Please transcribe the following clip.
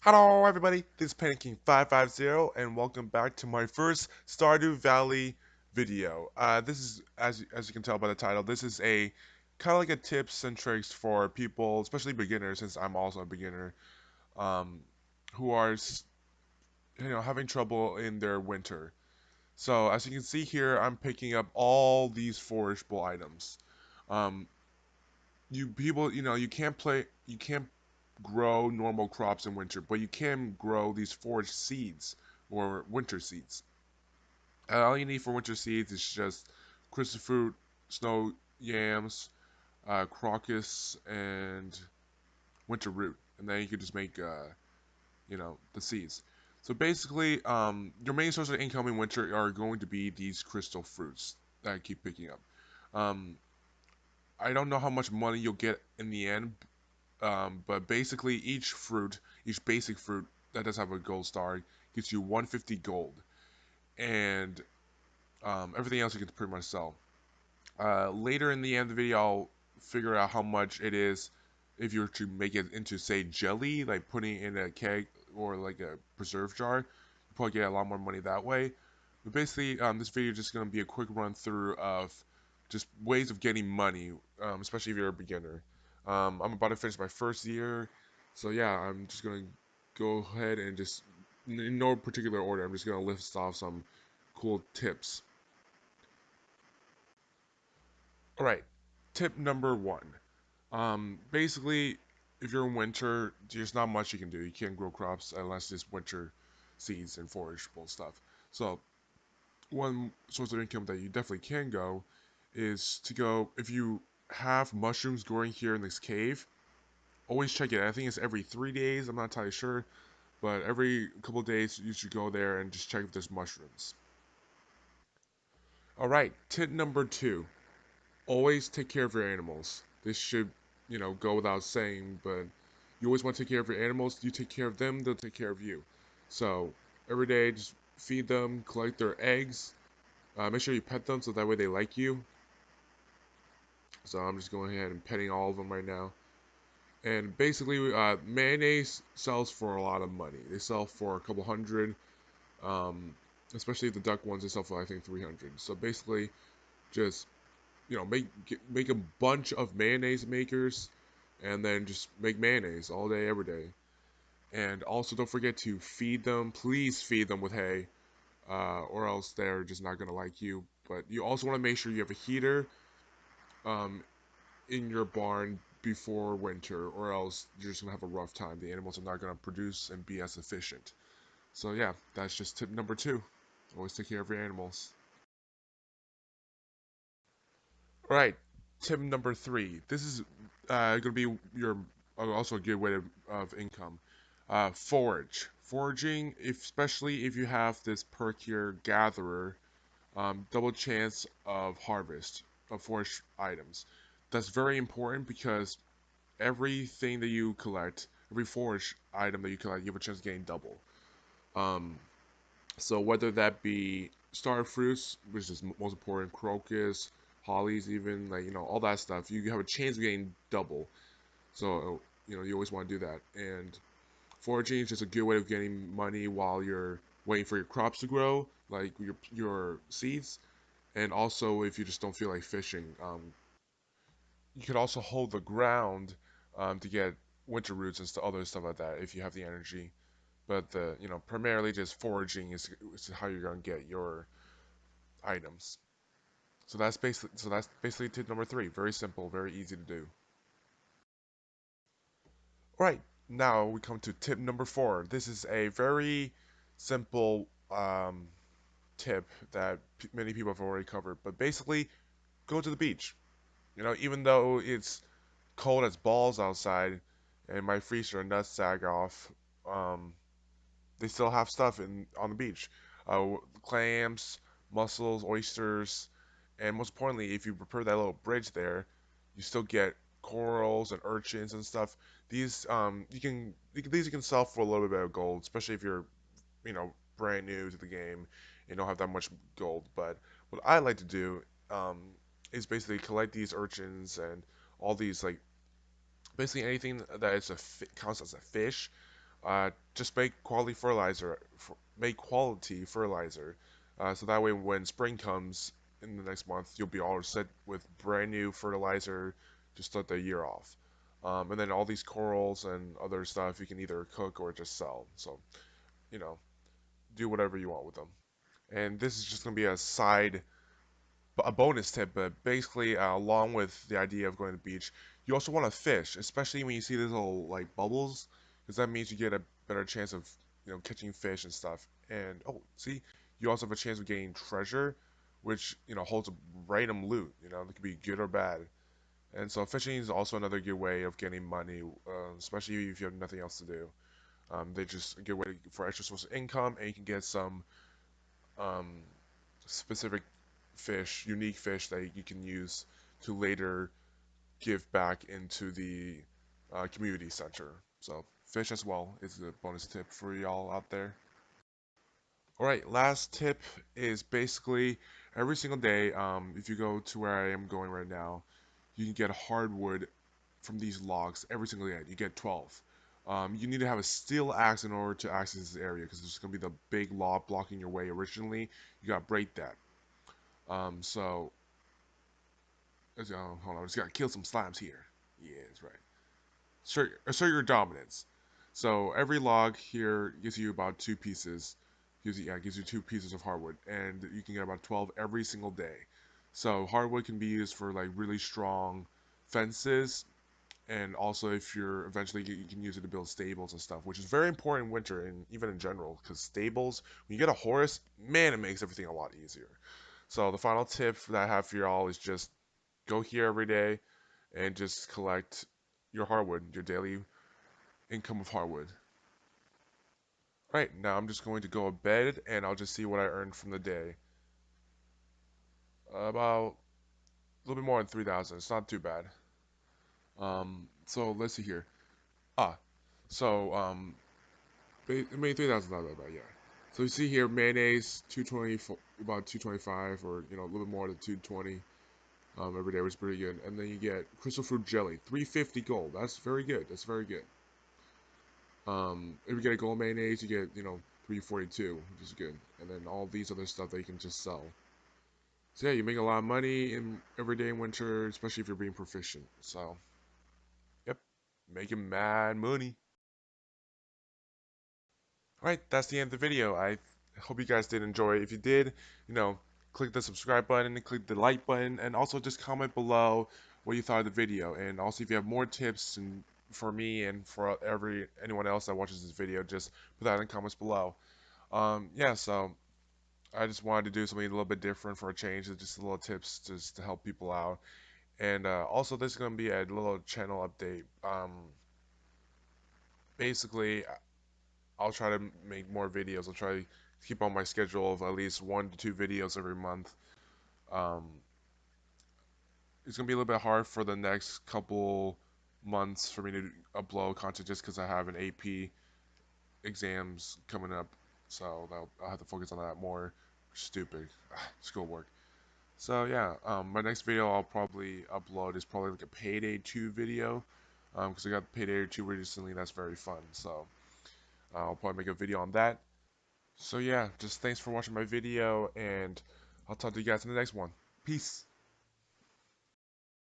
Hello everybody, this is Panicking550 and welcome back to my first Stardew Valley video. This is, as you can tell by the title, this is a kind of like a tips and tricks for people, especially beginners, since I'm also a beginner, um, who are, having trouble in their winter. So as you can see here, I'm picking up all these forageable items. Um, you people, you can't grow normal crops in winter, but you can grow these forage seeds or winter seeds. And all you need for winter seeds is just crystal fruit, snow yams, crocus, and winter root, and then you can just make the seeds. So basically, your main source of income in winter are going to be these crystal fruits that I keep picking up. Um, I don't know how much money you'll get in the end, but basically, each basic fruit that does have a gold star, gets you 150 gold, and everything else you can pretty much sell. Later in the end of the video, I'll figure out how much it is if you were to make it into, say, jelly, like putting it in a keg or like a preserve jar. You probably get a lot more money that way. But basically, this video is just going to be a quick run through of just ways of getting money, especially if you're a beginner. I'm about to finish my first year, so yeah, I'm just going to go ahead and just, in no particular order, I'm just going to list off some cool tips. Alright, tip number one. Basically, if you're in winter, there's not much you can do. You can't grow crops unless it's winter seeds and forageable stuff. So, one source of income that you definitely can go is to go, if you have mushrooms growing here in this cave, always check it. I think it's every 3 days, I'm not entirely sure, but every couple of days you should go there and just check if there's mushrooms. Alright, tip number two. Always take care of your animals. This should, go without saying, but you always want to take care of your animals. You take care of them, they'll take care of you. So every day, just feed them, collect their eggs. Make sure you pet them so that way they like you. So I'm just going ahead and petting all of them right now. And basically, mayonnaise sells for a lot of money. They sell for a couple hundred. Um, Especially the duck ones, they sell for I think 300. So basically, just make a bunch of mayonnaise makers, and then just make mayonnaise all day, every day. And also, don't forget to feed them. Please feed them with hay, or else they're just not gonna like you. But you also want to make sure you have a heater um, in your barn before winter, or else you're just gonna have a rough time. The animals are not gonna produce and be as efficient. So yeah, that's just tip number two. Always take care of your animals. Right. Tip number three. This is going to be your also a good way of income. Forage. Foraging, especially if you have this perk here, Gatherer, double chance of harvest of forage items. That's very important because everything that you collect, every forage item that you collect, you have a chance of getting double. Um, so whether that be star fruits, which is most important, crocus, hollies, even like all that stuff, you have a chance of getting double. So you always want to do that. And foraging is just a good way of getting money while you're waiting for your crops to grow, like your seeds. And also, if you just don't feel like fishing, you could also hold the ground to get winter roots and other stuff like that if you have the energy. But primarily just foraging is how you're gonna get your items. So that's basically tip number three. Very simple, very easy to do. All right, now we come to tip number four. This is a very simple tip that many people have already covered. But basically, go to the beach. Even though it's cold as balls outside and my freezer nuts sag off, um, they still have stuff on the beach. Clams, mussels, oysters, and most importantly, if you prepare that little bridge there, you still get corals and urchins and stuff. These you can sell for a little bit of gold, especially if you're brand new to the game and don't have that much gold. But what I like to do um, is basically collect these urchins and all these, like, basically anything that is counts as a fish. Just make quality fertilizer, so that way when spring comes in the next month, you'll be all set with brand new fertilizer to start the year off. And then all these corals and other stuff you can either cook or just sell. So, you know, do whatever you want with them. And this is just going to be a bonus tip, but basically, along with the idea of going to the beach, you also want to fish, especially when you see these little like bubbles, because that means you get a better chance of catching fish and stuff. And oh, see, you also have a chance of getting treasure, which holds a random loot. It could be good or bad. And so fishing is also another good way of getting money, especially if you have nothing else to do. They just a good way for extra source of income, and you can get some um, specific fish, unique fish that you can use to later give back into the community center. So fish as well is a bonus tip for y'all out there. All right, last tip is basically every single day. If you go to where I am going right now, you can get hardwood from these logs every single day. You get 12. You need to have a steel axe in order to access this area because there's going to be the big log blocking your way originally. You got to break that. So hold on, I just gotta kill some slimes here. Yeah, that's right. Assert your dominance. So every log here gives you about two pieces. Gives you two pieces of hardwood, and you can get about 12 every single day. So hardwood can be used for like really strong fences, and also if you're eventually you can use it to build stables and stuff, which is very important in winter and even in general, because stables, when you get a horse, man, it makes everything a lot easier. So the final tip that I have for y'all is just go here every day and just collect your hardwood, your daily income of hardwood. Right, now I'm just going to go to bed and I'll just see what I earned from the day. About a little bit more than 3,000. It's not too bad. So let's see here. Ah, so I mean 3,000 not that bad, yeah. So you see here mayonnaise 220, about 225, or a little bit more than 220. Every day was pretty good. And then you get crystal fruit jelly, 350 gold. That's very good. That's very good. If you get a gold mayonnaise, you get 342, which is good. And then all these other stuff that you can just sell. So yeah, you make a lot of money in every day in winter, especially if you're being proficient. So yep, making mad money. Alright, that's the end of the video. I hope you guys did enjoy. If you did, click the subscribe button and click the like button, and also just comment below what you thought of the video. And also, if you have more tips and for me and for anyone else that watches this video, just put that in the comments below. Yeah, so I just wanted to do something a little bit different for a change, just a little tips just to help people out. And also, this is gonna be a little channel update. Basically, I'll try to make more videos. I'll try to keep on my schedule of at least 1 to 2 videos every month. Um, it's gonna be a little bit hard for the next couple months for me to upload content just because I have an AP exams coming up, so I'll have to focus on that more. Stupid schoolwork. So yeah, my next video I'll probably upload is probably like a Payday 2 video, because I got Payday 2 recently. That's very fun. So I'll probably make a video on that. So yeah, just thanks for watching my video, and I'll talk to you guys in the next one. Peace.